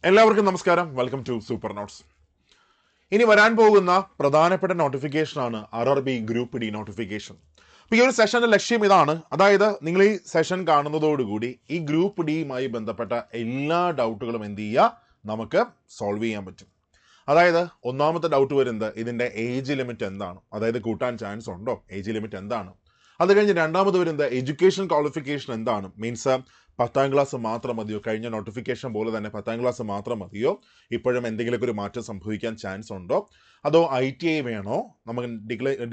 എല്ലാവർക്കും നമസ്കാരം. Welcome to super notes. ഇനി വരാൻ പോകുന്ന പ്രധാനപ്പെട്ട നോട്ടിഫിക്കേഷനാണ് RRB ഗ്രൂപ്പ് ഡി നോട്ടിഫിക്കേഷൻ. അപ്പോൾ ഈ ഒരു സെഷന്റെ ലക്ഷ്യം ഇതാണ്. അതായത് നിങ്ങൾ ഈ സെഷൻ കാണുന്നതോടുകൂടി ഈ ഗ്രൂപ്പ് ഡിയുമായി ബന്ധപ്പെട്ട എല്ലാ ഡൗട്ടുകളും എന്ത് ചെയ്യുക, നമുക്ക് സോൾവ് ചെയ്യാൻ പറ്റും. അതായത് ഒന്നാമത്തെ ഡൗട്ട് വരുന്നത് ഇതിന്റെ ഏജ് ലിമിറ്റ് എന്താണ്, അതായത് കൂട്ടാൻ ചാൻസ് ഉണ്ടോ, ഏജ് ലിമിറ്റ് എന്താണ്. അത് കഴിഞ്ഞ് രണ്ടാമത് വരുന്നത് എഡ്യൂക്കേഷൻ ക്വാളിഫിക്കേഷൻ എന്താണ്, മീൻസ് 10ാം ക്ലാസ് മാത്രം മതിയോ, കഴിഞ്ഞ നോട്ടിഫിക്കേഷൻ പോലെ തന്നെ 10ാം ക്ലാസ് മാത്രം മതിയോ, ഇപ്പോഴും എന്തെങ്കിലുമൊക്കെ ഒരു മാറ്റം സംഭവിക്കാൻ ചാൻസ് ഉണ്ടോ, അതോ ITI വേണോ, നമുക്ക്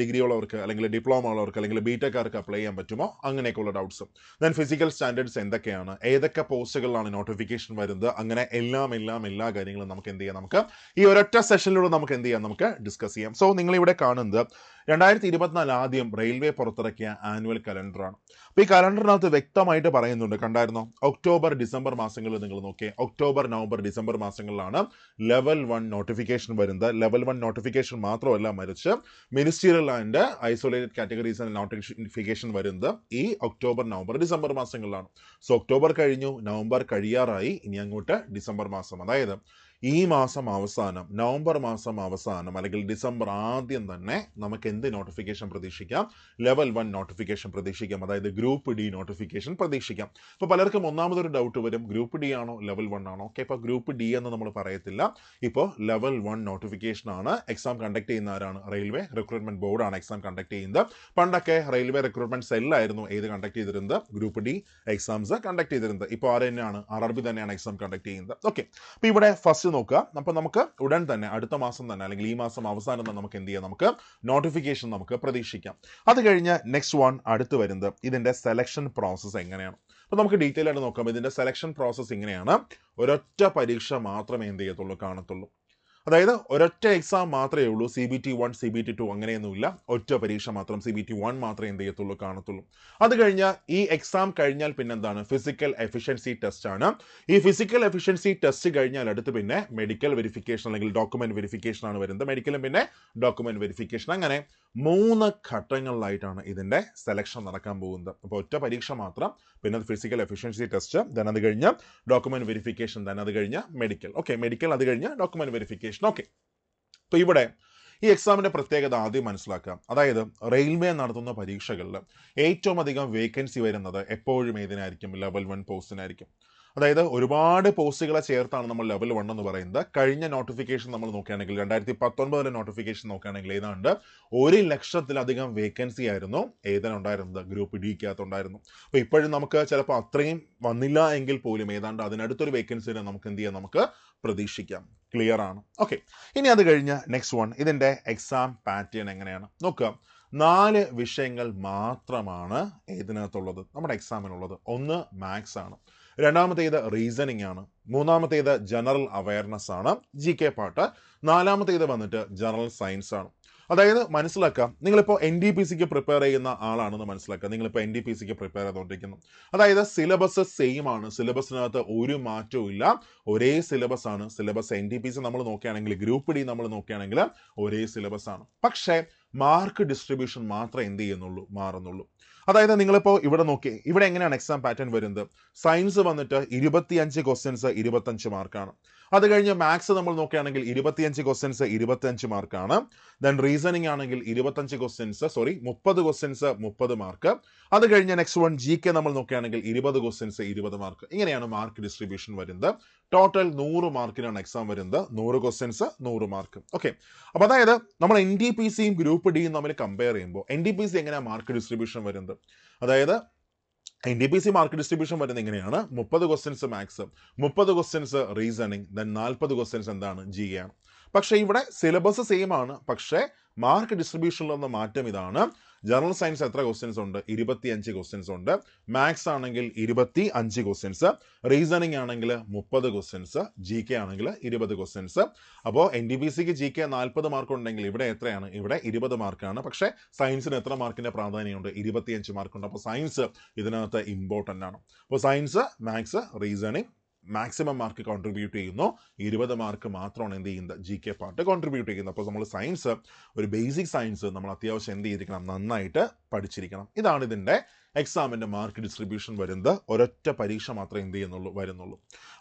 ഡിഗ്രി ഉള്ളവർക്ക് അല്ലെങ്കിൽ ഡിപ്ലോമ ഉള്ളവർക്ക് അല്ലെങ്കിൽ ബിടെക്കാർക്ക് അപ്ലൈ ചെയ്യാൻ പറ്റുമോ, അങ്ങനെയൊക്കെയുള്ള ഡൗട്ട്സ്. ദെൻ ഫിസിക്കൽ സ്റ്റാൻഡേർഡ്സ് എന്തൊക്കെയാണ്, ഏതൊക്കെ പോസ്റ്റുകളിലാണ് നോട്ടിഫിക്കേഷൻ വരുന്നത്, അങ്ങനെ എല്ലാ കാര്യങ്ങളും നമുക്ക് എന്ത് ചെയ്യാം, നമുക്ക് ഈ ഒരൊറ്റ സെഷനിലൂടെ നമുക്ക് എന്ത് ചെയ്യാം, നമുക്ക് ഡിസ്കസ് ചെയ്യാം. സോ നിങ്ങളിവിടെ കാണുന്നത് 2024 ആദ്യം റെയിൽവേ പുറത്തിറക്കിയ ആനുവൽ കലണ്ടറാണ്. അപ്പോൾ ഈ കലണ്ടറിനകത്ത് വ്യക്തമായിട്ട് പറയുന്നുണ്ട്, കണ്ടായിരുന്നോ, ഒക്ടോബർ ഡിസംബർ മാസങ്ങളിൽ നിങ്ങൾ നോക്കിയേ, ഒക്ടോബർ നവംബർ ഡിസംബർ മാസങ്ങളിലാണ് ലെവൽ 1 നോട്ടിഫിക്കേഷൻ വരുന്നത്. ലെവൽ 1 നോട്ടിഫിക്കേഷൻ മാത്രമല്ല, മറിച്ച് ministerial and isolated categories notification വരുന്നത് ഈ ഒക്ടോബർ നവംബർ ഡിസംബർ മാസങ്ങളിലാണ്. സോ ഒക്ടോബർ കഴിഞ്ഞു, നവംബർ കഴിയാറായി, ഇനി അങ്ങോട്ട് ഡിസംബർ മാസം. അതായത് ഈ മാസം അവസാനം, നവംബർ മാസം അവസാനം അല്ലെങ്കിൽ ഡിസംബർ ആദ്യം തന്നെ നമുക്ക് എന്ത് നോട്ടിഫിക്കേഷൻ പ്രതീക്ഷിക്കാം, ലെവൽ 1 നോട്ടിഫിക്കേഷൻ പ്രതീക്ഷിക്കാം, അതായത് ഗ്രൂപ്പ് ഡി നോട്ടിഫിക്കേഷൻ പ്രതീക്ഷിക്കാം. ഇപ്പോൾ പലർക്കും ഒന്നാമതൊരു ഡൗട്ട് വരും, ഗ്രൂപ്പ് ഡി ആണോ ലെവൽ 1 ആണോ. ഓക്കെ, ഇപ്പോൾ ഗ്രൂപ്പ് ഡി എന്ന് നമ്മൾ പറയത്തില്ല, ഇപ്പോൾ ലെവൽ 1 നോട്ടിഫിക്കേഷൻ ആണ്. എക്സാം കണ്ടക്ട് ചെയ്യുന്ന ആരാണ്, റെയിൽവേ റിക്രൂട്ട്മെന്റ് ബോർഡാണ് എക്സാം കണ്ടക്ട് ചെയ്യുന്നത്. പണ്ടൊക്കെ റെയിൽവേ റിക്രൂട്ട്മെന്റ് സെല്ലായിരുന്നു ഏത് കണ്ടക്ട് ചെയ്തിരുന്നത്, ഗ്രൂപ്പ് ഡി എക്സാംസ് കണ്ടക്ട് ചെയ്തിരുന്നത്. ഇപ്പോൾ ആര് തന്നെയാണ്, RRB തന്നെയാണ് എക്സാം കണ്ടക്ട് ചെയ്യുന്നത്. ഓക്കെ, അപ്പോൾ ഇവിടെ ഫസ്റ്റ് നോക്കുക. അപ്പോൾ നമുക്ക് ഉടൻ തന്നെ അടുത്ത മാസം തന്നെ അല്ലെങ്കിൽ ഈ മാസം അവസാനം തന്നെ നമുക്ക് എന്ത് ചെയ്യാം, നമുക്ക് നോട്ടിഫിക്കേഷൻ നമുക്ക് പ്രതീക്ഷിക്കാം. അത് കഴിഞ്ഞ് നെക്സ്റ്റ് വൺ അടുത്ത് വരുന്നത് ഇതിന്റെ സെലക്ഷൻ പ്രോസസ്സ് എങ്ങനെയാണ്. അപ്പോൾ നമുക്ക് ഡീറ്റെയിൽ ആയിട്ട് നോക്കാം. ഇതിന്റെ സെലക്ഷൻ പ്രോസസ്സ് ഇങ്ങനെയാണ്. ഒരൊറ്റ പരീക്ഷ മാത്രമേ എന്ത് ചെയ്യത്തുള്ളൂ, കാണത്തുള്ളൂ. അതായത് ഒരൊറ്റ എക്സാം മാത്രമേ ഉള്ളൂ. CBT 1 CBT 2 അങ്ങനെയൊന്നുമില്ല, ഒറ്റ പരീക്ഷ മാത്രം, CBT 1 മാത്രമേ എന്ത് ചെയ്യത്തുള്ളൂ, കാണത്തുള്ളൂ. അത് കഴിഞ്ഞാൽ ഈ എക്സാം കഴിഞ്ഞാൽ പിന്നെ എന്താണ്, ഫിസിക്കൽ എഫിഷ്യൻസി ടെസ്റ്റ് ആണ്. ഈ ഫിസിക്കൽ എഫിഷ്യൻസി ടെസ്റ്റ് കഴിഞ്ഞാൽ അടുത്ത് പിന്നെ മെഡിക്കൽ വെരിഫിക്കേഷൻ അല്ലെങ്കിൽ ഡോക്യുമെന്റ് വെരിഫിക്കേഷൻ ആണ് വരുന്നത്. മെഡിക്കലും പിന്നെ ഡോക്യുമെന്റ് വെരിഫിക്കേഷൻ, അങ്ങനെ 3 ഘട്ടങ്ങളിലായിട്ടാണ് ഇതിന്റെ സെലക്ഷൻ നടക്കാൻ പോകുന്നത്. അപ്പോൾ ഒറ്റ പരീക്ഷ മാത്രം, പിന്നെ ഫിസിക്കൽ എഫിഷ്യൻസി ടെസ്റ്റ്, ദെൻ അത് കഴിഞ്ഞ് ഡോക്യുമെന്റ് വെരിഫിക്കേഷൻ, ദെൻ അത് കഴിഞ്ഞ് മെഡിക്കൽ. ഓക്കെ, മെഡിക്കൽ അത് കഴിഞ്ഞ് ഡോക്യുമെന്റ് വെരിഫിക്കേഷൻ. ഓക്കെ, അപ്പോൾ ഇവിടെ ഈ എക്സാമിന്റെ പ്രത്യേകത ആദ്യം മനസ്സിലാക്കാം. അതായത് റെയിൽവേ നടത്തുന്ന പരീക്ഷകളിൽ ഏറ്റവും അധികം വേക്കൻസി വരുന്നത് എപ്പോഴും ഏതിനായിരിക്കും, ലെവൽ 1 പോസ്റ്റിനായിരിക്കും. അതായത് ഒരുപാട് പോസ്റ്റുകളെ ചേർത്താണ് നമ്മൾ ലെവൽ 1 എന്ന് പറയുന്നത്. കഴിഞ്ഞ നോട്ടിഫിക്കേഷൻ നമ്മൾ നോക്കുകയാണെങ്കിൽ 2019 നോട്ടിഫിക്കേഷൻ നോക്കുകയാണെങ്കിൽ ഏതാണ്ട് 1,00,000-ലധികം വേക്കൻസി ആയിരുന്നു ഏതിനുണ്ടായിരുന്നത്, ഗ്രൂപ്പ് ഡിക്കകത്ത് ഉണ്ടായിരുന്നു. അപ്പോൾ ഇപ്പോഴും നമുക്ക് ചിലപ്പോൾ അത്രയും വന്നില്ല എങ്കിൽ പോലും ഏതാണ്ട് അതിനടുത്തൊരു വേക്കൻസിനെ നമുക്ക് എന്ത് ചെയ്യാം, നമുക്ക് പ്രതീക്ഷിക്കാം. ക്ലിയർ ആണ്. ഓക്കെ, ഇനി അത് കഴിഞ്ഞ് നെക്സ്റ്റ് വൺ ഇതിന്റെ എക്സാം പാറ്റേൺ എങ്ങനെയാണ് നോക്കുക. 4 വിഷയങ്ങൾ മാത്രമാണ് ഇതിനകത്തുള്ളത്, നമ്മുടെ എക്സാമിനുള്ളത്. ഒന്ന് മാത്സ് ആണ്, രണ്ടാമത്തേത് റീസണിങ് ആണ്, മൂന്നാമത്തേത് ജനറൽ അവയർനെസ് ആണ്, GK പാർട്ട്, നാലാമത്തേത് വന്നിട്ട് ജനറൽ സയൻസ് ആണ്. അതായത് മനസ്സിലാക്കാം, നിങ്ങളിപ്പോൾ NDPCക്ക് പ്രിപ്പയർ ചെയ്യുന്ന ആളാണെന്ന് മനസ്സിലാക്കുക. നിങ്ങളിപ്പോൾ NDPCക്ക് പ്രിപ്പയർ ചെയ്തുകൊണ്ടിരിക്കുന്നു. അതായത് സിലബസ് സെയിം ആണ്, സിലബസിനകത്ത് ഒരു മാറ്റവും ഇല്ല, ഒരേ സിലബസ് ആണ്. സിലബസ് NDPC നമ്മൾ നോക്കുകയാണെങ്കിൽ, ഗ്രൂപ്പ് ഡി നമ്മൾ നോക്കുകയാണെങ്കിൽ ഒരേ സിലബസ് ആണ്. പക്ഷേ മാർക്ക് ഡിസ്ട്രിബ്യൂഷൻ മാത്രമേ എന്ത് ചെയ്യുന്നുള്ളൂ, മാറുന്നുള്ളൂ. അതായത് നിങ്ങളിപ്പോൾ ഇവിടെ നോക്കി, ഇവിടെ എങ്ങനെയാണ് എക്സാം പാറ്റേൺ വരുന്നത്. സയൻസ് വന്നിട്ട് 25 ക്വസ്റ്റ്യൻസ് 25 മാർക്കാണ്. അത് കഴിഞ്ഞ് മാത്സ് നമ്മൾ നോക്കുകയാണെങ്കിൽ 25 ക്വസ്റ്റ്യൻസ് 25 മാർക്കാണ്. ദെൻ റീസണിങ് ആണെങ്കിൽ 30 ക്വസ്റ്റ്യൻസ് 30 മാർക്ക്. അത് കഴിഞ്ഞ് നെക്സ്റ്റ് വൺ GK നമ്മൾ നോക്കുകയാണെങ്കിൽ 20 ക്വസ്റ്റ്യൻസ് 20 മാർക്ക്. ഇങ്ങനെയാണ് മാർക്ക് ഡിസ്ട്രിബ്യൂഷൻ വരുന്നത്. ടോട്ടൽ 100 മാർക്കിനാണ് എക്സാം വരുന്നത്. 100 ക്വസ്റ്റ്യൻസ് 100 മാർക്ക്. ഓക്കെ, അപ്പോൾ അതായത് നമ്മൾ NDPCയും ഗ്രൂപ്പ് ഡിയും തമ്മിൽ കമ്പയർ ചെയ്യുമ്പോൾ NDPC എങ്ങനെയാണ് മാർക്ക് ഡിസ്ട്രിബ്യൂഷൻ വരുന്നത്. അതായത് NDPC മാർക്ക് ഡിസ്ട്രിബ്യൂഷൻ വരുന്നത് ഇങ്ങനെയാണ്: 30 questions maths, 30 questions reasoning, then 40 questions എന്താണ്, GK ആണ്. പക്ഷേ ഇവിടെ സിലബസ് സെയിം ആണ്, പക്ഷേ മാർക്ക് ഡിസ്ട്രിബ്യൂഷനിലൊന്ന മാറ്റം ഇതാണ്. ജനറൽ സയൻസ് എത്ര ക്വസ്റ്റ്യൻസ് ഉണ്ട്, 25 ക്വസ്റ്റ്യൻസ് ഉണ്ട്. മാത്സ് ആണെങ്കിൽ 25 ക്വസ്റ്റ്യൻസ്, റീസണിങ് ആണെങ്കിൽ 30 ക്വസ്റ്റ്യൻസ്, GK ആണെങ്കിൽ 20 ക്വസ്റ്റ്യൻസ്. അപ്പോൾ NDPCക്ക് GK 40 മാർക്ക് ഉണ്ടെങ്കിൽ ഇവിടെ എത്രയാണ്, ഇവിടെ 20 മാർക്കാണ്. പക്ഷേ സയൻസിന് എത്ര മാർക്കിന്റെ പ്രാധാന്യമുണ്ട്, 25 മാർക്കുണ്ട്. അപ്പോൾ സയൻസ് ഇതിനകത്ത് ഇമ്പോർട്ടൻ്റ് ആണ്. അപ്പോൾ science, maths, reasoning maximum mark contribute ചെയ്യുന്നു. 20 മാർക്ക് മാത്രമാണ് എന്ത് ചെയ്യുന്നത്, GK പാർട്ട് കോൺട്രിബ്യൂട്ട് ചെയ്യുന്നത്. അപ്പോൾ നമ്മൾ സയൻസ്, ഒരു ബേസിക് സയൻസ് നമ്മൾ അത്യാവശ്യം എന്ത് ചെയ്തിരിക്കണം, നന്നായിട്ട് പഠിച്ചിരിക്കണം. ഇതാണ് ഇതിൻ്റെ എക്സാമിൻ്റെ മാർക്ക് ഡിസ്ട്രിബ്യൂഷൻ വരുന്നത്. ഒരൊറ്റ പരീക്ഷ മാത്രമേ എന്ത് ചെയ്യുന്നുള്ളൂ, വരുന്നുള്ളൂ.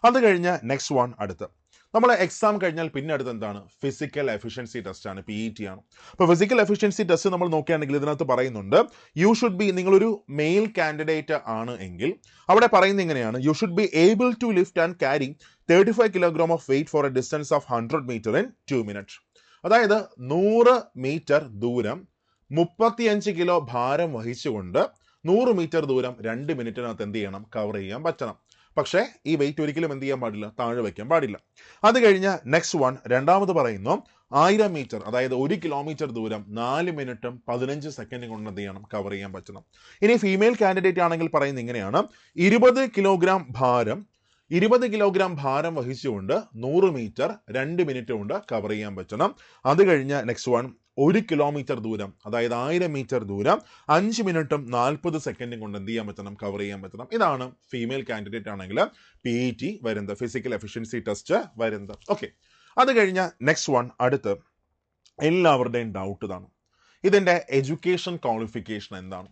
അത് കഴിഞ്ഞ് നെക്സ്റ്റ് വൺ അടുത്ത് നമ്മൾ എക്സാം കഴിഞ്ഞാൽ പിന്നെ അടുത്ത് എന്താണ്? ഫിസിക്കൽ എഫിഷ്യൻസി ടെസ്റ്റ് ആണ്, PET ആണ്. അപ്പോൾ ഫിസിക്കൽ എഫിഷ്യൻസി ടെസ്റ്റ് നമ്മൾ നോക്കുകയാണെങ്കിൽ ഇതിനകത്ത് പറയുന്നുണ്ട് യു ഷുഡ് ബി, നിങ്ങളൊരു മെയിൽ കാൻഡിഡേറ്റ് ആണ് എങ്കിൽ അവിടെ പറയുന്നത് ഇങ്ങനെയാണ്, you should be able to lift and carry 35 kilogram of weight for a distance of 100 metre in 2 minutes. അതായത് 100 മീറ്റർ ദൂരം 35 കിലോ ഭാരം വഹിച്ചുകൊണ്ട് 100 മീറ്റർ ദൂരം 2 മിനിറ്റിനകത്ത് എന്ത് ചെയ്യണം? കവർ ചെയ്യാൻ പറ്റണം. പക്ഷേ ഈ വെയിറ്റ് ഒരിക്കലും എന്ത് ചെയ്യാൻ പാടില്ല? താഴെ വയ്ക്കാൻ പാടില്ല. അത് കഴിഞ്ഞ് നെക്സ്റ്റ് വൺ, രണ്ടാമത് പറയുന്നു 1000 മീറ്റർ, അതായത് 1 കിലോമീറ്റർ ദൂരം 4 മിനിറ്റും 15 സെക്കൻഡും കൊണ്ട് എന്ത് ചെയ്യണം? കവർ ചെയ്യാൻ പറ്റണം. ഇനി ഫീമെയിൽ കാൻഡിഡേറ്റ് ആണെങ്കിൽ പറയുന്നത് ഇങ്ങനെയാണ്, 20 കിലോഗ്രാം ഭാരം വഹിച്ചുകൊണ്ട് 100 മീറ്റർ 2 മിനിറ്റ് കൊണ്ട് കവർ ചെയ്യാൻ പറ്റണം. അത് കഴിഞ്ഞ് നെക്സ്റ്റ് വൺ, 1 കിലോമീറ്റർ ദൂരം, അതായത് 1000 മീറ്റർ ദൂരം 5 മിനിറ്റും 40 സെക്കൻഡും കൊണ്ട് എന്ത് ചെയ്യാൻ പറ്റണം? കവർ ചെയ്യാൻ പറ്റണം. ഇതാണ് ഫീമെയിൽ കാൻഡിഡേറ്റ് ആണെങ്കിൽ PET വരുന്നത്, ഫിസിക്കൽ എഫിഷ്യൻസി ടെസ്റ്റ് വരുന്നത്. ഓക്കെ, അത് കഴിഞ്ഞ നെക്സ്റ്റ് വൺ, അടുത്ത് എല്ലാവരുടെയും ഡൗട്ട് ഇതാണ്, ഇതിൻ്റെ എഡ്യൂക്കേഷൻ ക്വാളിഫിക്കേഷൻ എന്താണ്?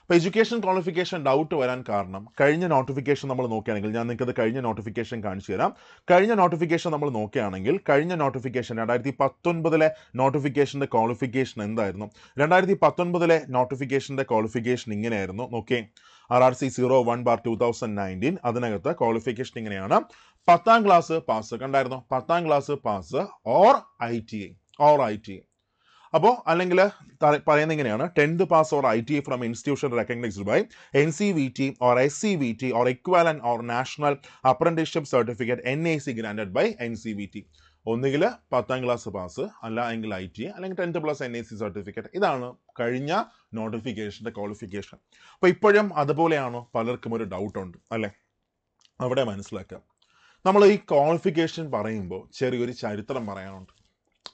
അപ്പോൾ എഡ്യൂക്കേഷൻ ക്വാളിഫിക്കേഷൻ ഡൗട്ട് വരാൻ കാരണം കഴിഞ്ഞ നോട്ടിഫിക്കേഷൻ നമ്മൾ നോക്കുകയാണെങ്കിൽ, ഞാൻ നിങ്ങൾക്കത് കഴിഞ്ഞ നോട്ടിഫിക്കേഷൻ കാണിച്ചു തരാം. കഴിഞ്ഞ നോട്ടിഫിക്കേഷൻ നമ്മൾ നോക്കുകയാണെങ്കിൽ കഴിഞ്ഞ നോട്ടിഫിക്കേഷൻ 2019 നോട്ടിഫിക്കേഷൻ്റെ ക്വാളിഫിക്കേഷൻ എന്തായിരുന്നു? 2019 നോട്ടിഫിക്കേഷൻ്റെ ക്വാളിഫിക്കേഷൻ ഇങ്ങനെയായിരുന്നു, നോക്കേ, RRC 01/2019. അതിനകത്ത് ക്വാളിഫിക്കേഷൻ ഇങ്ങനെയാണ്, 10ാം ക്ലാസ് പാസ്, കണ്ടായിരുന്നോ? 10ാം ക്ലാസ് പാസ് ഓർ ITA. അപ്പോൾ അല്ലെങ്കിൽ പറയുന്നത് ഇങ്ങനെയാണ്, 10th pass or ITA from institution recognised by NCVT or SCVT or equivalent or national apprenticeship certificate NAC granted by NCVT. ഒന്നുകിൽ 10ാം ക്ലാസ് പാസ്, അല്ല എങ്കിൽ ITA, അല്ലെങ്കിൽ 10th പ്ലസ് NAC സർട്ടിഫിക്കറ്റ്. ഇതാണ് കഴിഞ്ഞ നോട്ടിഫിക്കേഷൻ്റെ ക്വാളിഫിക്കേഷൻ. അപ്പോൾ ഇപ്പോഴും അതുപോലെയാണോ? പലർക്കും ഒരു ഡൗട്ട് ഉണ്ട് അല്ലേ? അവിടെ മനസ്സിലാക്കാം, നമ്മൾ ഈ ക്വാളിഫിക്കേഷൻ പറയുമ്പോൾ ചെറിയൊരു ചരിത്രം പറയാനുണ്ട്.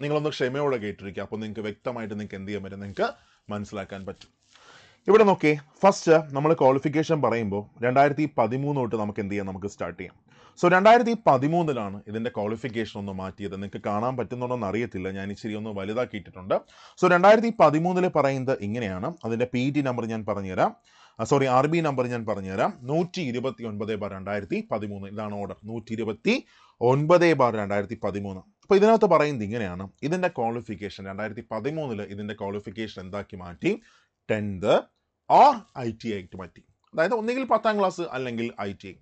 നിങ്ങളൊന്ന് ക്ഷമയോടെ കേട്ടിരിക്കുക, അപ്പോൾ നിങ്ങൾക്ക് വ്യക്തമായിട്ട് നിങ്ങൾക്ക് എന്ത് ചെയ്യാൻ പറ്റും? നിങ്ങൾക്ക് മനസ്സിലാക്കാൻ പറ്റും. ഇവിടെ നോക്കിയേ, ഫസ്റ്റ് നമ്മൾ ക്വാളിഫിക്കേഷൻ പറയുമ്പോൾ 2013 തൊട്ട് നമുക്ക് എന്ത് ചെയ്യാം? നമുക്ക് സ്റ്റാർട്ട് ചെയ്യാം. സോ 2013 ഇതിൻ്റെ ക്വാളിഫിക്കേഷൻ ഒന്ന് മാറ്റിയത്. നിങ്ങൾക്ക് കാണാൻ പറ്റുന്നുണ്ടോയെന്ന് അറിയത്തില്ല, ഞാൻ ഇച്ചിരി ഒന്ന് വലുതാക്കിയിട്ടുണ്ട്. സോ 2013 പറയുന്നത് ഇങ്ങനെയാണ്, അതിൻ്റെ PET നമ്പർ ഞാൻ പറഞ്ഞുതരാം, RB നമ്പർ ഞാൻ പറഞ്ഞുതരാം, 129/2013. ഇതാണ് ഓർഡർ, 129/2013. അപ്പോൾ ഇതിനകത്ത് പറയുന്നത് ഇങ്ങനെയാണ്, ഇതിൻ്റെ ക്വാളിഫിക്കേഷൻ 2013 ഇതിൻ്റെ ക്വാളിഫിക്കേഷൻ എന്താക്കി മാറ്റി? 10th ഓർ ITA ആയിട്ട് മാറ്റി. അതായത് ഒന്നുകിൽ 10ാം ക്ലാസ് അല്ലെങ്കിൽ ITA.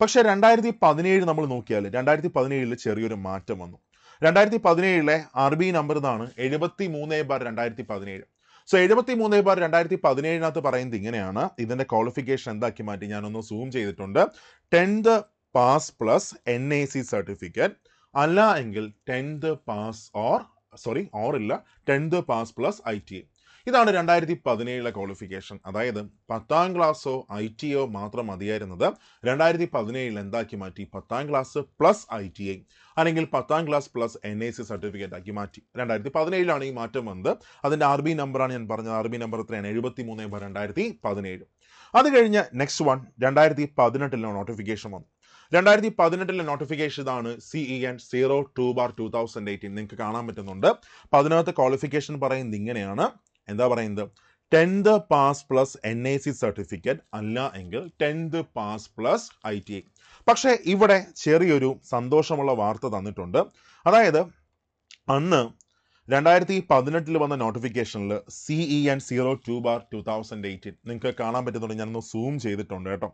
പക്ഷേ 2017 നമ്മൾ നോക്കിയാൽ 2017 ചെറിയൊരു മാറ്റം വന്നു. 2017 RB നമ്പർ ഇതാണ്, 73/2017. സോ 73/2017 പറയുന്നത് ഇങ്ങനെയാണ്, ഇതിൻ്റെ ക്വാളിഫിക്കേഷൻ എന്താക്കി മാറ്റി? ഞാനൊന്ന് സൂം ചെയ്തിട്ടുണ്ട്, 10th pass plus NAC certificate, അല്ല എങ്കിൽ 10th പാസ് ഓർ ഇല്ല 10th പാസ് പ്ലസ് ITA. ഇതാണ് 2017 ക്വാളിഫിക്കേഷൻ. അതായത് 10ാം ക്ലാസ്സോ ITA മാത്രം മതിയായിരുന്നത് 2017 എന്താക്കി മാറ്റി? 10ാം ക്ലാസ് പ്ലസ് ITA അല്ലെങ്കിൽ 10ാം ക്ലാസ് പ്ലസ് NAC സർട്ടിഫിക്കറ്റ് ആക്കി മാറ്റി. 2017 ഈ മാറ്റം വന്നത്. അതിൻ്റെ RB നമ്പറാണ് ഞാൻ പറഞ്ഞത്, RB നമ്പർ എത്രയാണ്? 73/2017. അത് കഴിഞ്ഞ് നെക്സ്റ്റ് വൺ 2018 നോട്ടിഫിക്കേഷൻ വന്നു. 2018 നോട്ടിഫിക്കേഷൻ ഇതാണ്, CEN 02/2018. നിങ്ങൾക്ക് കാണാൻ പറ്റുന്നുണ്ട്. അപ്പോൾ അതിനകത്ത് ക്വാളിഫിക്കേഷൻ പറയുന്നത് ഇങ്ങനെയാണ്, എന്താ പറയുന്നത്? 10th pass plus NAC certificate, അല്ല എങ്കിൽ 10th പാസ് പ്ലസ് ITA. പക്ഷേ ഇവിടെ ചെറിയൊരു സന്തോഷമുള്ള വാർത്ത തന്നിട്ടുണ്ട്. അതായത് അന്ന് 2018 വന്ന നോട്ടിഫിക്കേഷനിൽ CEN 02/2018 നിങ്ങൾക്ക് കാണാൻ പറ്റുന്നുണ്ട്. ഞാനൊന്ന് സൂം ചെയ്തിട്ടുണ്ട് കേട്ടോ,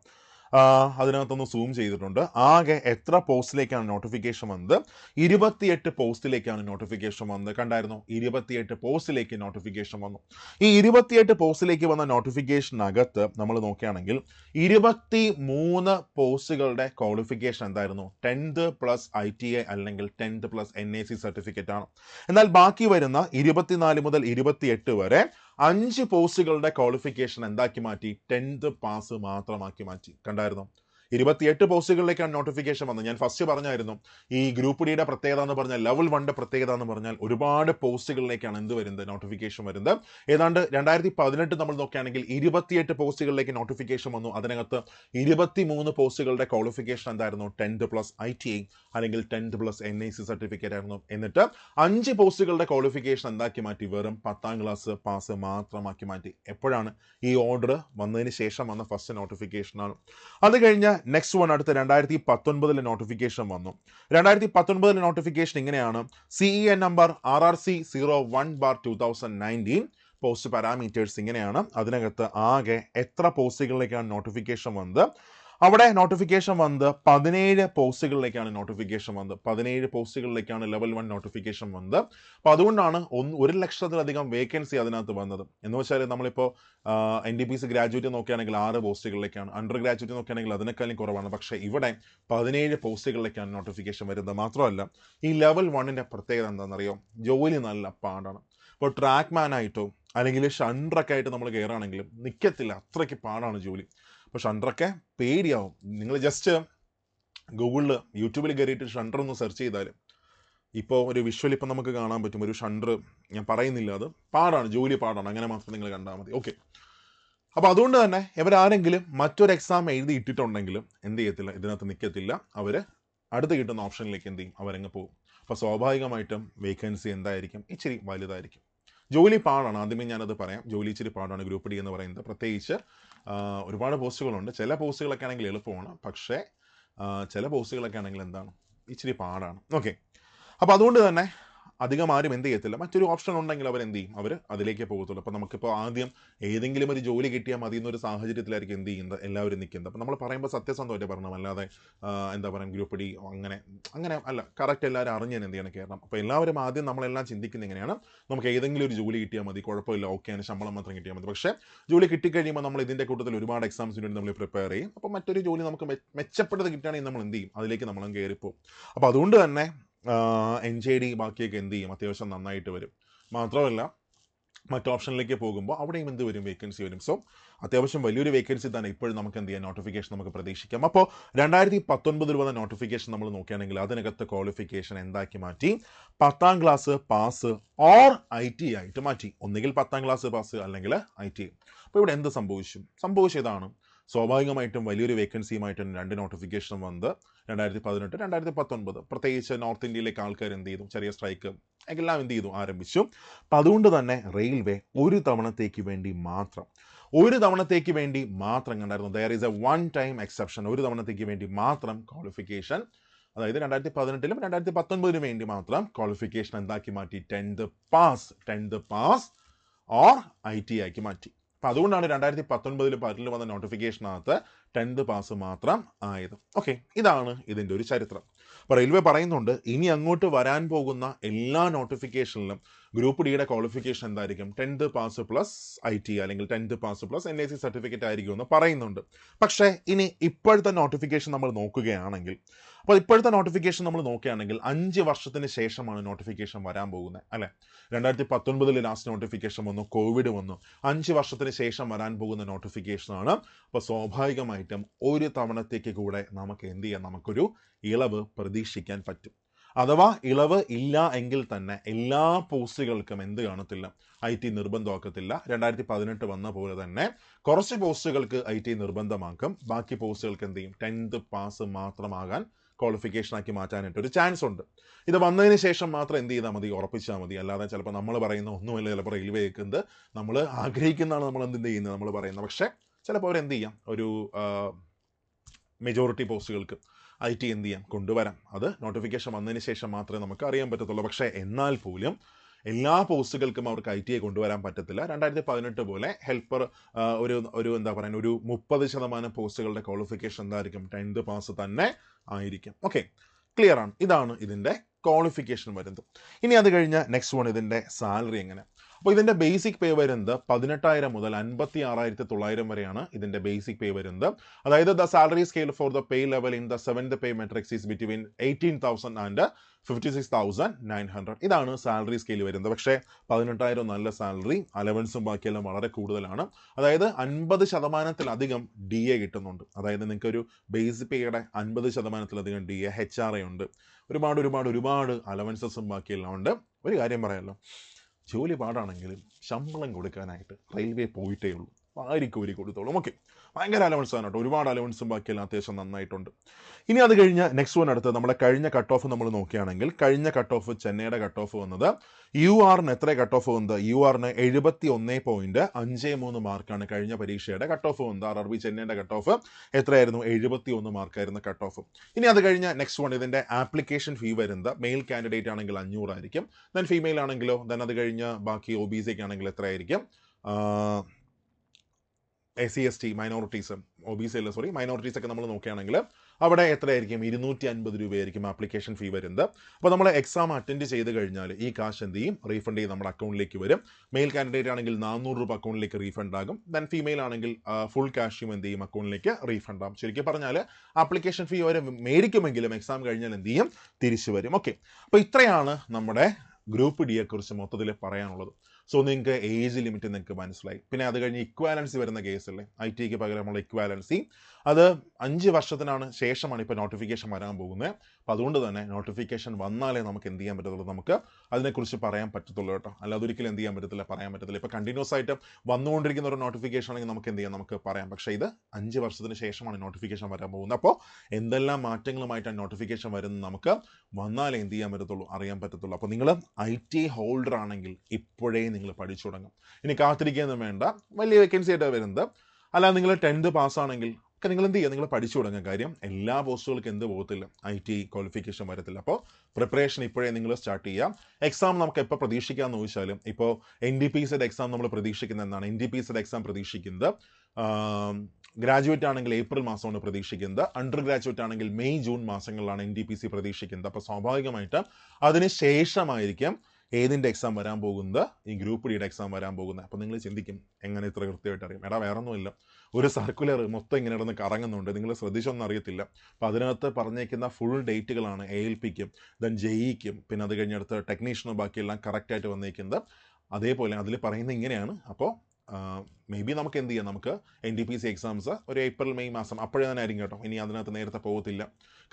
അതിനകത്തൊന്ന് സൂം ചെയ്തിട്ടുണ്ട്. ആകെ എത്ര പോസ്റ്റിലേക്കാണ് നോട്ടിഫിക്കേഷൻ വന്നത്? 28 പോസ്റ്റിലേക്കാണ് നോട്ടിഫിക്കേഷൻ വന്നത്. കണ്ടായിരുന്നു? 28 പോസ്റ്റിലേക്ക് നോട്ടിഫിക്കേഷൻ വന്നു. ഈ 28 പോസ്റ്റിലേക്ക് വന്ന നോട്ടിഫിക്കേഷനകത്ത് നമ്മൾ നോക്കുകയാണെങ്കിൽ 23 പോസ്റ്റുകളുടെ ക്വാളിഫിക്കേഷൻ എന്തായിരുന്നു? 10th പ്ലസ് ITA അല്ലെങ്കിൽ 10th പ്ലസ് NAC സർട്ടിഫിക്കറ്റ് ആണ്. എന്നാൽ ബാക്കി വരുന്ന 24 മുതൽ 28 വരെ 5 പോസ്റ്റുകളുടെ ക്വാളിഫിക്കേഷൻ എന്താക്കി മാറ്റി? 10th പാസ് മാത്രമാക്കി മാറ്റി. കണ്ടായിരുന്നു? 28 പോസ്റ്റുകളിലേക്കാണ് നോട്ടിഫിക്കേഷൻ വന്നത്. ഞാൻ ഫസ്റ്റ് പറഞ്ഞായിരുന്നു, ഈ ഗ്രൂപ്പ് ഡിയുടെ പ്രത്യേകത എന്ന് പറഞ്ഞാൽ, ലെവൽ 1ന്റെ പ്രത്യേകത എന്ന് പറഞ്ഞാൽ ഒരുപാട് പോസ്റ്റുകളിലേക്കാണ് എന്ത് വരുന്നത്? നോട്ടിഫിക്കേഷൻ വരുന്നത്. ഏതാണ്ട് 2018 നമ്മൾ നോക്കുകയാണെങ്കിൽ 28 പോസ്റ്റുകളിലേക്ക് നോട്ടിഫിക്കേഷൻ വന്നു. അതിനകത്ത് 23 പോസ്റ്റുകളുടെ ക്വാളിഫിക്കേഷൻ എന്തായിരുന്നു? 10th പ്ലസ് ITA അല്ലെങ്കിൽ 10th പ്ലസ് NAC സർട്ടിഫിക്കറ്റ് ആയിരുന്നു. എന്നിട്ട് 5 പോസ്റ്റുകളുടെ ക്വാളിഫിക്കേഷൻ എന്താക്കി മാറ്റി? വെറും 10ാം ക്ലാസ് പാസ് മാത്രമാക്കി മാറ്റി. എപ്പോഴാണ്? ഈ ഓർഡർ വന്നതിന് ശേഷം വന്ന ഫസ്റ്റ് നോട്ടിഫിക്കേഷനാണ്. അത് കഴിഞ്ഞ് നെക്സ്റ്റ് വൺ അടുത്ത 2019 നോട്ടിഫിക്കേഷൻ വന്നു. 2019 നോട്ടിഫിക്കേഷൻ ഇങ്ങനെയാണ്. CEN number RRC 01/2019 post parameters ഇങ്ങനെയാണ്. അതിനകത്ത് ആകെ എത്ര പോസ്റ്റുകളിലേക്കാണ് നോട്ടിഫിക്കേഷൻ വന്നത്? അവിടെ നോട്ടിഫിക്കേഷൻ വന്നത് 17 പോസ്റ്റുകളിലേക്കാണ് നോട്ടിഫിക്കേഷൻ വന്നത്. 17 പോസ്റ്റുകളിലേക്കാണ് ലെവൽ 1 നോട്ടിഫിക്കേഷൻ വന്നത്. അപ്പോൾ അതുകൊണ്ടാണ് 1,00,000-ലധികം വേക്കൻസി അതിനകത്ത് വന്നത്. എന്ന് വെച്ചാൽ നമ്മളിപ്പോൾ NDPC ഗ്രാജുവേറ്റ് നോക്കുകയാണെങ്കിൽ 6 പോസ്റ്റുകളിലേക്കാണ്, അണ്ടർ ഗ്രാജുവേറ്റ് നോക്കുകയാണെങ്കിൽ അതിനേക്കാളും കുറവാണ്. പക്ഷേ ഇവിടെ 17 പോസ്റ്റുകളിലേക്കാണ് നോട്ടിഫിക്കേഷൻ വരുന്നത്. മാത്രമല്ല ഈ ലെവൽ 1ൻ്റെ പ്രത്യേകത എന്താണെന്നറിയോ? ജോലി നല്ല പാടാണ്. ഇപ്പോൾ ട്രാക്ക് മാനായിട്ടോ അല്ലെങ്കിൽ ഷണ്ടറൊക്കെ ആയിട്ട് നമ്മൾ കയറുകയാണെങ്കിലും നിൽക്കത്തില്ല, അത്രയ്ക്ക് പാടാണ് ജോലി. അപ്പോൾ ഷണ്ടറൊക്കെ പേടിയാവും. നിങ്ങൾ ജസ്റ്റ് ഗൂഗിളിൽ യൂട്യൂബിൽ കയറിയിട്ട് ഷണ്ടർ ഒന്ന് സെർച്ച് ചെയ്താൽ ഇപ്പോൾ ഒരു വിഷ്വൽ ഇപ്പം നമുക്ക് കാണാൻ പറ്റും. ഒരു ഷണ്ടർ ഞാൻ പറയുന്നില്ല, അത് പാടാണ്, ജോലി പാടാണ്. അങ്ങനെ മാത്രം നിങ്ങൾ കണ്ടാൽ മതി. ഓക്കെ. അപ്പോൾ അതുകൊണ്ട് തന്നെ ഇവരാരെങ്കിലും മറ്റൊരു എക്സാം എഴുതി ഇട്ടിട്ടുണ്ടെങ്കിലും എന്ത് ചെയ്യത്തില്ല, ഇതിനകത്ത് നിൽക്കത്തില്ല. അവർ അടുത്ത് കിട്ടുന്ന ഓപ്ഷനിലേക്ക് എന്ത് ചെയ്യും, അവരങ്ങ് പോകും. അപ്പോൾ സ്വാഭാവികമായിട്ടും വേക്കൻസി എന്തായിരിക്കും? ഇച്ചിരി വലുതായിരിക്കും. ജോലി പാടാണ്, ആദ്യമേ ഞാനത് പറയാം. ജോലി ഇച്ചിരി പാടാണ് ഗ്രൂപ്പ് ഡി എന്ന് പറയുന്നത്. പ്രത്യേകിച്ച് ഒരുപാട് പോസ്റ്റുകളുണ്ട്. ചില പോസ്റ്റുകളൊക്കെ ആണെങ്കിൽ എളുപ്പമാണ്, പക്ഷേ ചില പോസ്റ്റുകളൊക്കെ ആണെങ്കിൽ എന്താണ്, ഇച്ചിരി പാടാണ്. ഓക്കെ. അപ്പോൾ അതുകൊണ്ട് തന്നെ അധികം ആരും എന്ത് ചെയ്യത്തില്ല, മറ്റൊരു ഓപ്ഷൻ ഉണ്ടെങ്കിൽ അവർ എന്ത് ചെയ്യും, അവർ അതിലേക്ക് പോകത്തുള്ളൂ. അപ്പോൾ നമുക്കിപ്പോൾ ആദ്യം ഏതെങ്കിലും ഒരു ജോലി കിട്ടിയാൽ മതി എന്നൊരു സാഹചര്യത്തിലായിരിക്കും എന്ത് ചെയ്യുന്നത്, എല്ലാവരും നിൽക്കുന്നത്. അപ്പോൾ നമ്മൾ പറയുമ്പോൾ സത്യസന്ധമായിട്ട് പറയണം, അല്ലാതെ എന്താ പറയുക ഗ്രൂപ്പ് ഡി അങ്ങനെ അല്ല, കറക്റ്റ് എല്ലാവരും അറിഞ്ഞാൽ എന്ത് ചെയ്യണം, കയറണം. അപ്പോൾ എല്ലാവരും ആദ്യം നമ്മളെല്ലാം ചിന്തിക്കുന്നത് എങ്ങനെയാണ്, നമുക്ക് ഏതെങ്കിലും ഒരു ജോലി കിട്ടിയാൽ മതി, കുഴപ്പമില്ല, ഓക്കെ ആണ്, ശമ്പളം മാത്രം കിട്ടിയാൽ മതി. പക്ഷേ ജോലി കിട്ടിക്കഴിയുമ്പോൾ നമ്മൾ ഇതിൻ്റെ കൂട്ടത്തിൽ ഒരുപാട് എക്സാംസിന് വേണ്ടി നമ്മൾ പ്രിപ്പയർ ചെയ്യും. അപ്പോൾ മറ്റൊരു ജോലി നമുക്ക് മെച്ചപ്പെട്ടത് കിട്ടുകയാണെങ്കിൽ നമ്മൾ എന്ത് ചെയ്യും, അതിലേക്ക് നമ്മൾ കയറിപ്പോവും. അപ്പോൾ അതുകൊണ്ട് തന്നെ NJD ബാക്കിയൊക്കെ എന്ത് ചെയ്യും, അത്യാവശ്യം നന്നായിട്ട് വരും. മാത്രമല്ല മറ്റു ഓപ്ഷനിലേക്ക് പോകുമ്പോൾ അവിടെയും എന്ത് വരും, വേക്കൻസി വരും. സോ അത്യാവശ്യം വലിയൊരു വേക്കൻസി തന്നെ ഇപ്പോഴും നമുക്ക് എന്ത് ചെയ്യാം, നോട്ടിഫിക്കേഷൻ നമുക്ക് പ്രതീക്ഷിക്കാം. അപ്പോൾ 2019 വന്ന നോട്ടിഫിക്കേഷൻ നമ്മൾ നോക്കുകയാണെങ്കിൽ അതിനകത്ത് ക്വാളിഫിക്കേഷൻ എന്താക്കി മാറ്റി, 10ാം ക്ലാസ് പാസ് ഓർ IT ആയിട്ട് മാറ്റി. ഒന്നുകിൽ 10ാം ക്ലാസ് പാസ് അല്ലെങ്കിൽ IT. അപ്പോൾ ഇവിടെ എന്ത് സംഭവിച്ചതാണ്, സ്വാഭാവികമായിട്ടും വലിയൊരു വേക്കൻസിയുമായിട്ടാണ് 2 നോട്ടിഫിക്കേഷൻ വന്നത്. 2018, 2019. പ്രത്യേകിച്ച് നോർത്ത് ഇന്ത്യയിലേക്ക് ആൾക്കാർ എന്ത് ചെയ്തു, ചെറിയ സ്ട്രൈക്ക് എല്ലാം എന്ത് ചെയ്തു, ആരംഭിച്ചു. അപ്പം അതുകൊണ്ട് തന്നെ റെയിൽവേ ഒരു തവണത്തേക്ക് വേണ്ടി മാത്രം കണ്ടായിരുന്നു. There is a one time exception. ഒരു തവണത്തേക്ക് വേണ്ടി മാത്രം ക്വാളിഫിക്കേഷൻ, അതായത് 2018-ലും 2019-നും വേണ്ടി മാത്രം ക്വാളിഫിക്കേഷൻ എന്താക്കി മാറ്റി, 10th പാസ് ഓർ IT ആക്കി മാറ്റി. അപ്പം അതുകൊണ്ടാണ് 2019 വന്ന നോട്ടിഫിക്കേഷനകത്ത് 10th പാസ് മാത്രം ആയത്. ഓക്കെ, ഇതാണ് ഇതിൻ്റെ ഒരു ചരിത്രം. അപ്പോൾ റെയിൽവേ പറയുന്നുണ്ട് ഇനി അങ്ങോട്ട് വരാൻ പോകുന്ന എല്ലാ നോട്ടിഫിക്കേഷനിലും ഗ്രൂപ്പ് ഡിയുടെ ക്വാളിഫിക്കേഷൻ എന്തായിരിക്കും, 10th പാസ് പ്ലസ് IT അല്ലെങ്കിൽ 10th pass plus NIC certificate ആയിരിക്കും എന്ന് പറയുന്നുണ്ട്. പക്ഷേ ഇനി ഇപ്പോഴത്തെ നോട്ടിഫിക്കേഷൻ നമ്മൾ നോക്കുകയാണെങ്കിൽ, അപ്പോൾ ഇപ്പോഴത്തെ നോട്ടിഫിക്കേഷൻ നമ്മൾ നോക്കുകയാണെങ്കിൽ 5 വർഷത്തിന് ശേഷമാണ് നോട്ടിഫിക്കേഷൻ വരാൻ പോകുന്നത്, അല്ലേ? 2019 ലാസ്റ്റ് നോട്ടിഫിക്കേഷൻ വന്നു, കോവിഡ് വന്നു. 5 വർഷത്തിന് ശേഷം വരാൻ പോകുന്ന നോട്ടിഫിക്കേഷനാണ്. അപ്പോൾ സ്വാഭാവികമായിട്ടും ഒരു തവണത്തേക്ക് കൂടെ നമുക്ക് എന്ത് ചെയ്യാം, നമുക്കൊരു ഇളവ് പ്രതീക്ഷിക്കാൻ പറ്റും. അഥവാ ഇളവ് ഇല്ല എങ്കിൽ തന്നെ എല്ലാ പോസ്റ്റുകൾക്കും എന്ത് കാണത്തില്ല, IT നിർബന്ധമാക്കത്തില്ല. 2018 വന്ന പോലെ തന്നെ കുറച്ച് പോസ്റ്റുകൾക്ക് IT നിർബന്ധമാക്കും. ബാക്കി പോസ്റ്റുകൾക്ക് എന്ത് ചെയ്യും, 10th പാസ് മാത്രമാകാൻ ക്വാളിഫിക്കേഷനാക്കി മാറ്റാനായിട്ട് ഒരു ചാൻസ് ഉണ്ട്. ഇത് വന്നതിന് ശേഷം മാത്രം എന്ത് ചെയ്താൽ മതി, ഉറപ്പിച്ചാൽ മതി. അല്ലാതെ ചിലപ്പോൾ നമ്മൾ പറയുന്ന ഒന്നുമല്ല, ചിലപ്പോൾ റെയിൽവേ കേൾക്കുന്നത് നമ്മൾ ആഗ്രഹിക്കുന്നതാണ് നമ്മൾ എന്ത് ചെയ്യുന്നത്, നമ്മൾ പറയുന്നത്. പക്ഷേ ചിലപ്പോൾ അവരെന്ത് ചെയ്യാം, ഒരു മെജോറിറ്റി പോസ്റ്റുകൾക്ക് IT എന്ത് ചെയ്യാം, കൊണ്ടുവരാം. അത് നോട്ടിഫിക്കേഷൻ വന്നതിന് ശേഷം മാത്രമേ നമുക്ക് അറിയാൻ പറ്റത്തുള്ളൂ. പക്ഷേ എന്നാൽ പോലും എല്ലാ പോസ്റ്റുകൾക്കും അവർക്ക് IT കൊണ്ടുവരാൻ പറ്റത്തില്ല. 2018 പോലെ ഹെൽപ്പർ ഒരു എന്താ പറയുക, ഒരു 30% പോസ്റ്റുകളുടെ ക്വാളിഫിക്കേഷൻ എന്തായിരിക്കും, 10th പാസ് തന്നെ ആയിരിക്കും. ഓക്കെ, ക്ലിയർ ആണ്. ഇതാണ് ഇതിൻ്റെ ക്വാളിഫിക്കേഷൻ വരുന്നത്. ഇനി അത് കഴിഞ്ഞ് നെക്സ്റ്റ് വൺ ഇതിൻ്റെ സാലറി എങ്ങനെ. അപ്പോൾ ഇതിൻ്റെ ബേസിക് പേ വരുന്നത് 18,000 മുതൽ 56,900 വരെയാണ് ഇതിൻ്റെ ബേസിക് പേ വരുന്നത്. അതായത് the salary scale for the pay level in the 7th pay matrix is between 18,000 and 56,900. ഇതാണ് സാലറി സ്കെയിൽ വരുന്നത്. പക്ഷേ 18,000 നല്ല സാലറി, അലവൻസും ബാക്കിയെല്ലാം വളരെ കൂടുതലാണ്. അതായത് 50%-ലധികം DA കിട്ടുന്നുണ്ട്. അതായത് നിങ്ങൾക്കൊരു ബേസിക് പേയുടെ 50%-ലധികം DA, HRA ഉണ്ട്, ഒരുപാട് അലവൻസസും ബാക്കിയെല്ലാം ഉണ്ട്. ഒരു കാര്യം പറയാമല്ലോ, ജോലി പാടാണെങ്കിലും ശമ്പളം കൊടുക്കാനായിട്ട് റെയിൽവേ പോയിട്ടേ ഉള്ളൂ, വാരിക്കോരി കൊടുത്തോളും. ഓക്കെ, ഭയങ്കര അലവൻസ് ആണ് കേട്ടോ, ഒരുപാട് അലവൻസും ബാക്കിയെല്ലാം അത്യാവശ്യം നന്നായിട്ടുണ്ട്. ഇനി അത് കഴിഞ്ഞ് നെക്സ്റ്റ് വൺ അടുത്ത് നമ്മുടെ കഴിഞ്ഞ കട്ട് ഓഫ് നമ്മൾ നോക്കുകയാണെങ്കിൽ കഴിഞ്ഞ കട്ട് ഓഫ് ചെന്നൈയുടെ കട്ട് ഓഫ് വന്നത് യു ആറിന് എത്ര കട്ട് ഓഫ് വന്നത്? യു ആറിന് 71.53 മാർക്കാണ് കഴിഞ്ഞ പരീക്ഷയുടെ കട്ട് ഓഫ് വന്നത്. RRB ചെന്നൈയുടെ കട്ട് ഓഫ് എത്രയായിരുന്നു? 71 മാർക്കായിരുന്നു കട്ട് ഓഫ്. ഇനി അത് കഴിഞ്ഞ് നെക്സ്റ്റ് വൺ ഇതിന്റെ ആപ്ലിക്കേഷൻ ഫീ വരുന്നത് മെയിൽ കാൻഡിഡേറ്റ് ആണെങ്കിൽ 500 ആയിരിക്കും. ദെൻ ഫീമെയിൽ ആണെങ്കിലോ ദെൻ അത് കഴിഞ്ഞ് ബാക്കി OBC ഒക്കെ ആണെങ്കിൽ എത്രയായിരിക്കും? SC/ST മൈനോറിറ്റീസ് മൈനോറിറ്റീസ് ഒക്കെ നമ്മൾ നോക്കുകയാണെങ്കിൽ അവിടെ എത്രയായിരിക്കും? 250 രൂപയായിരിക്കും ആപ്ലിക്കേഷൻ ഫീ വരുന്നത്. അപ്പോൾ നമ്മൾ എക്സാം അറ്റൻഡ് ചെയ്ത് കഴിഞ്ഞാൽ ഈ കാശ് എന്ത് ചെയ്യും? റീഫണ്ട് ചെയ്ത് നമ്മുടെ അക്കൗണ്ടിലേക്ക് വരും. മെയിൽ കാൻഡിഡേറ്റ് ആണെങ്കിൽ 400 രൂപ അക്കൗണ്ടിലേക്ക് റീഫണ്ട് ആകും. ദെൻ ഫീമെയിൽ ആണെങ്കിൽ ഫുൾ ക്യാഷും എന്ത് ചെയ്യും? അക്കൗണ്ടിലേക്ക് റീഫണ്ട് ആകും. ശരിക്കും പറഞ്ഞാൽ ആപ്ലിക്കേഷൻ ഫീ വരെ മേടിക്കുമെങ്കിലും എക്സാം കഴിഞ്ഞാൽ എന്ത് ചെയ്യും? തിരിച്ചു വരും. ഓക്കെ, അപ്പോൾ ഇത്രയാണ് നമ്മുടെ ഗ്രൂപ്പ് ഡിയെ കുറിച്ച് മൊത്തത്തിൽ പറയാനുള്ളത്. സോ നിങ്ങൾക്ക് ഏജ് ലിമിറ്റ് നിങ്ങൾക്ക് മനസ്സിലായി. പിന്നെ അത് കഴിഞ്ഞ് ഇക്വാലൻസി വരുന്ന കേസല്ലേ, IT പകരമുള്ള ഇക്വാലൻസി, അത് 5 വർഷത്തിനാണ് ശേഷമാണ് ഇപ്പോൾ നോട്ടിഫിക്കേഷൻ വരാൻ പോകുന്നത്. അപ്പോൾ അതുകൊണ്ട് തന്നെ നോട്ടിഫിക്കേഷൻ വന്നാലേ നമുക്ക് എന്ത് ചെയ്യാൻ പറ്റത്തുള്ളൂ, നമുക്ക് അതിനെക്കുറിച്ച് പറയാൻ പറ്റത്തുള്ളൂ കേട്ടോ. അല്ലാതെ ഒരിക്കലും എന്ത് ചെയ്യാൻ പറ്റത്തില്ല, പറയാൻ പറ്റത്തില്ല. ഇപ്പോൾ കണ്ടിന്യൂസ് ആയിട്ട് വന്നുകൊണ്ടിരിക്കുന്ന ഒരു നോട്ടിഫിക്കേഷൻ ആണെങ്കിൽ നമുക്ക് എന്ത് ചെയ്യാം, നമുക്ക് പറയാം. പക്ഷേ ഇത് 5 വർഷത്തിന് ശേഷമാണ് നോട്ടിഫിക്കേഷൻ വരാൻ പോകുന്നത്. അപ്പോൾ എന്തെല്ലാം മാറ്റങ്ങളുമായിട്ടാണ് നോട്ടിഫിക്കേഷൻ വരുന്നത് നമുക്ക് വന്നാലേ എന്ത് ചെയ്യാൻ പറ്റത്തുള്ളൂ, അറിയാൻ പറ്റത്തുള്ളൂ. അപ്പോൾ നിങ്ങൾ IT ഹോൾഡർ ആണെങ്കിൽ ഇപ്പോഴേ നിങ്ങൾ പഠിച്ചു തുടങ്ങും. ഇനി കാത്തിരിക്കുകയൊന്നും വേണ്ട, വലിയ വേക്കൻസി ആയിട്ടാണ് വരുന്നത്. അല്ലാതെ നിങ്ങൾ 10th പാസ്സാണെങ്കിൽ ഒക്കെ നിങ്ങൾ എന്ത് ചെയ്യുക, നിങ്ങൾ പഠിച്ചു തുടങ്ങുക. കാര്യം എല്ലാ പോസ്റ്റുകൾക്കും എന്ത് പോകത്തില്ല, IT ക്വാളിഫിക്കേഷൻ വരത്തില്ല. അപ്പോൾ പ്രിപ്പറേഷൻ ഇപ്പോഴേ നിങ്ങൾ സ്റ്റാർട്ട് ചെയ്യാം. എക്സാം നമുക്ക് എപ്പോൾ പ്രതീക്ഷിക്കാമെന്ന് ചോദിച്ചാലും ഇപ്പോൾ NDPCയുടെ എക്സാം നമ്മൾ പ്രതീക്ഷിക്കുന്നത് എന്താണ്? NDPCയുടെ എക്സാം പ്രതീക്ഷിക്കുന്നത് ഗ്രാജുവേറ്റ് ആണെങ്കിൽ ഏപ്രിൽ മാസമാണ് പ്രതീക്ഷിക്കുന്നത്. അണ്ടർ ഗ്രാജുവേറ്റ് ആണെങ്കിൽ മെയ് ജൂൺ മാസങ്ങളിലാണ് NDPC പ്രതീക്ഷിക്കുന്നത്. അപ്പോൾ സ്വാഭാവികമായിട്ട് അതിന് ശേഷമായിരിക്കും ഏതിൻ്റെ എക്സാം വരാൻ പോകുന്നത്? ഈ ഗ്രൂപ്പ് ഡിയുടെ എക്സാം വരാൻ പോകുന്നത്. അപ്പോൾ നിങ്ങൾ ചിന്തിക്കും, എങ്ങനെ ഇത്ര കൃത്യമായിട്ട് അറിയാം? എടാ വേറെ ഒന്നുമില്ല, ഒരു സർക്കുലർ മൊത്തം ഇങ്ങനെ ഇടന്ന് കറങ്ങുന്നുണ്ട്, നിങ്ങൾ ശ്രദ്ധിച്ചൊന്നും അറിയത്തില്ല. അപ്പോൾ അതിനകത്ത് പറഞ്ഞേക്കുന്ന ഫുൾ ഡേറ്റുകളാണ് ALPക്കും ദെൻ JEക്കും പിന്നെ അത് കഴിഞ്ഞടുത്ത് ടെക്നീഷ്യനും ബാക്കിയെല്ലാം കറക്റ്റായിട്ട് വന്നേക്കുന്നത്. അതേപോലെ അതിൽ പറയുന്നത് ഇങ്ങനെയാണ്. അപ്പോൾ മേ ബി നമുക്ക് എന്ത് ചെയ്യാം, നമുക്ക് NDPC എക്സാംസ് ഒരു ഏപ്രിൽ മെയ് മാസം അപ്പോഴേ തന്നെ ആയിരിക്കും കേട്ടോ. ഇനി അതിനകത്ത് നേരത്തെ പോകത്തില്ല.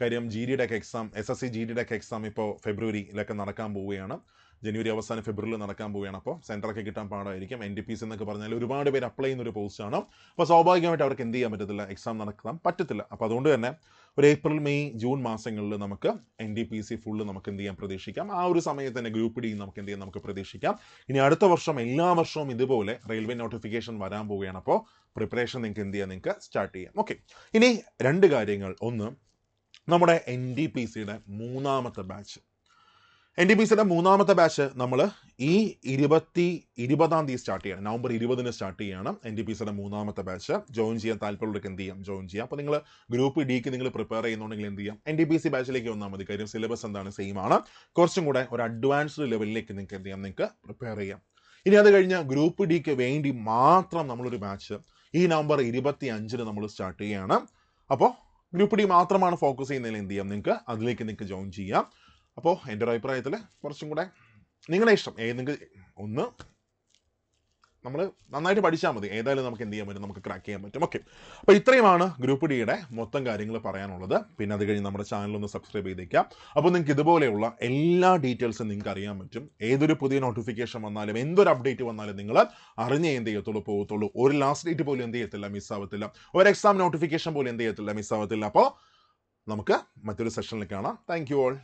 കാര്യം GDയുടെ ഒക്കെ എക്സാം, SSC GDയുടെ ഒക്കെ എക്സാം ഇപ്പോൾ ഫെബ്രുവരിയിലൊക്കെ നടക്കാൻ പോവുകയാണ്. ജനുവരി അവസാനം ഫെബ്രുവരിയിൽ നടക്കാൻ പോവുകയാണ്. അപ്പോൾ സെൻറ്ററൊക്കെ കിട്ടാൻ പാടായിരിക്കും. NDPC എന്നൊക്കെ പറഞ്ഞാൽ ഒരുപാട് പേര് അപ്ലൈ ചെയ്യുന്ന ഒരു പോസ്റ്റാണ്. അപ്പോൾ സ്വാഭാവികമായിട്ട് അവർക്ക് എന്ത് ചെയ്യാൻ പറ്റത്തില്ല, എക്സാം നടക്കാൻ പറ്റത്തില്ല. അപ്പോൾ അതുകൊണ്ട് തന്നെ ഒരു ഏപ്രിൽ മെയ് ജൂൺ മാസങ്ങളിൽ നമുക്ക് NDPC ഫുള്ള് നമുക്ക് എന്ത് ചെയ്യാൻ പ്രതീക്ഷിക്കാം. ആ ഒരു സമയത്ത് തന്നെ ഗ്രൂപ്പ് ഡി നമുക്ക് എന്ത് ചെയ്യാം, നമുക്ക് പ്രതീക്ഷിക്കാം. ഇനി അടുത്ത വർഷം എല്ലാ വർഷവും ഇതുപോലെ റെയിൽവേ നോട്ടിഫിക്കേഷൻ വരാൻ പോവുകയാണ്. അപ്പോൾ പ്രിപ്പറേഷൻ നിങ്ങൾക്ക് എന്ത് ചെയ്യാം, നിങ്ങൾക്ക് സ്റ്റാർട്ട് ചെയ്യാം. ഓക്കെ, ഇനി 2 കാര്യങ്ങൾ. ഒന്ന്, നമ്മുടെ NDPCയുടെ 3ാമത്തെ ബാച്ച്. NDPCയുടെ 3ാമത്തെ ബാച്ച് നമ്മൾ ഈ 20-ാം തീയതി സ്റ്റാർട്ട് ചെയ്യണം. നവംബർ 20-ന് സ്റ്റാർട്ട് ചെയ്യണം NDPCയുടെ 3ാമത്തെ ബാച്ച്. ജോയിൻ ചെയ്യാൻ താല്പര്യമുള്ളവർക്ക് എന്ത് ചെയ്യാം, ജോയിൻ ചെയ്യാം. അപ്പോൾ നിങ്ങൾ ഗ്രൂപ്പ് ഡിക്ക് നിങ്ങൾ പ്രിപ്പയർ ചെയ്യുന്നുണ്ടെങ്കിൽ എന്ത് ചെയ്യാം, NDPC ബാച്ചിലേക്ക് വന്നാൽ മതി. കാര്യം സിലബസ് എന്താണ്, സെയിം ആണ്. കുറച്ചും കൂടെ ഒരു അഡ്വാൻസ്ഡ് ലെവലിലേക്ക് നിങ്ങൾക്ക് എന്ത് ചെയ്യാം, നിങ്ങൾക്ക് പ്രിപ്പയർ ചെയ്യാം. ഇനി അത് കഴിഞ്ഞ് ഗ്രൂപ്പ് ഡിക്ക് വേണ്ടി മാത്രം നമ്മളൊരു ബാച്ച് ഈ നവംബർ 25-ന് നമ്മൾ സ്റ്റാർട്ട് ചെയ്യുകയാണ്. അപ്പോൾ ഗ്രൂപ്പ് ഡി മാത്രമാണ് ഫോക്കസ് ചെയ്യുന്നതിൽ എന്ത് ചെയ്യാം, നിങ്ങൾക്ക് അതിലേക്ക് നിങ്ങൾക്ക് ജോയിൻ ചെയ്യാം. അപ്പോൾ എൻ്റെ ഒരു അഭിപ്രായത്തിൽ കുറച്ചും കൂടെ നിങ്ങളുടെ ഇഷ്ടം നിങ്ങൾക്ക് ഒന്ന് നമ്മൾ നന്നായിട്ട് പഠിച്ചാൽ മതി. ഏതായാലും നമുക്ക് എന്ത് ചെയ്യാൻ പറ്റും, നമുക്ക് ക്രാക്ക് ചെയ്യാൻ പറ്റും. ഓക്കെ, അപ്പോൾ ഇത്രയുമാണ് ഗ്രൂപ്പ് ഡിയുടെ മൊത്തം കാര്യങ്ങൾ പറയാനുള്ളത്. പിന്നെ അത് കഴിഞ്ഞ് നമ്മുടെ ചാനലൊന്ന് സബ്സ്ക്രൈബ് ചെയ്തേക്കാം. അപ്പോൾ നിങ്ങൾക്ക് ഇതുപോലെയുള്ള എല്ലാ ഡീറ്റെയിൽസും നിങ്ങൾക്ക് അറിയാൻ പറ്റും. ഏതൊരു പുതിയ നോട്ടിഫിക്കേഷൻ വന്നാലും എന്തൊരു അപ്ഡേറ്റ് വന്നാലും നിങ്ങൾ അറിഞ്ഞേ എന്ത് ചെയ്യത്തുള്ളൂ, പോകത്തുള്ളൂ. ഒരു ലാസ്റ്റ് ഡേറ്റ് പോലും എന്ത് ചെയ്യത്തില്ല, മിസ്സാവത്തില്ല. ഒരു എക്സാം നോട്ടിഫിക്കേഷൻ പോലും എന്ത് ചെയ്യത്തില്ല, മിസ്സാവത്തില്ല. അപ്പോൾ നമുക്ക് മറ്റൊരു സെഷനിൽ കാണാം. Thank you all.